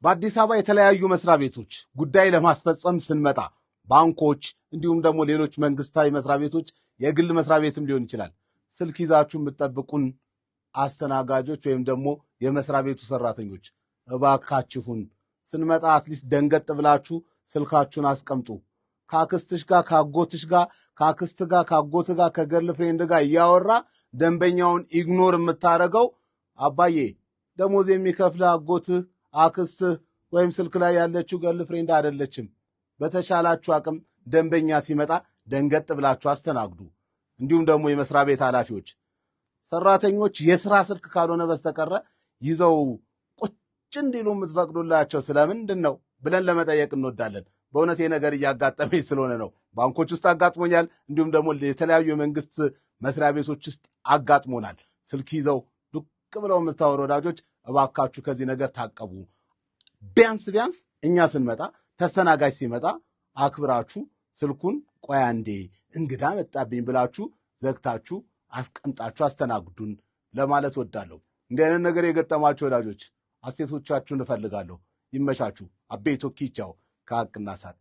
በአዲስ አበባ የተለያዩ መስሪያ ቤቶች ጉዳይ ለማስፈጸም ስንመጣ ባንኮች፣ እንዲሁም ደግሞ ሌሎች መንግስታዊ መስሪያ ቤቶች፣ የግል መስሪያ ቤትም ሊሆን ይችላል። ስልክ ይዛችሁ የምትጠብቁን አስተናጋጆች ወይም ደግሞ የመስሪያ ቤቱ ሰራተኞች እባካችሁን ስንመጣ አትሊስት ደንገጥ ብላችሁ ስልካችሁን አስቀምጡ። ከአክስትሽ ጋር ከአጎትሽ ጋር ከአክስት ጋር ከአጎት ጋር ከገርል ፍሬንድ ጋር እያወራ ደንበኛውን ኢግኖር የምታደርገው አባዬ ደሞዝ የሚከፍል አጎትህ አክስትህ ወይም ስልክ ላይ ያለችው ገርል ፍሬንድ አይደለችም። በተቻላችሁ አቅም ደንበኛ ሲመጣ ደንገጥ ብላችሁ አስተናግዱ። እንዲሁም ደግሞ የመስሪያ ቤት ኃላፊዎች ሰራተኞች የሥራ ስልክ ካልሆነ በስተቀረ ይዘው ቁጭ እንዲሉ የምትፈቅዱላቸው ስለምንድን ነው ብለን ለመጠየቅ እንወዳለን። በእውነት ነገር እያጋጠመኝ ስለሆነ ነው። ባንኮች ውስጥ አጋጥሞኛል። እንዲሁም ደግሞ የተለያዩ የመንግስት መስሪያ ቤቶች ውስጥ አጋጥሞናል። ስልክ ይዘው ዱቅ ብለው የምታወሩ ወዳጆች እባካችሁ ከዚህ ነገር ታቀቡ። ቢያንስ እኛ ስንመጣ ተስተናጋጅ ሲመጣ አክብራችሁ ስልኩን ቆይ አንዴ እንግዳ መጣብኝ ብላችሁ ዘግታችሁ አስቀምጣችሁ አስተናግዱን ለማለት ወዳለሁ። እንዲህ አይነት ነገር የገጠማችሁ ወዳጆች አስተያየቶቻችሁን እፈልጋለሁ። ይመቻችሁ። አቤ ቶኪቻው ከሀቅና ሳቅ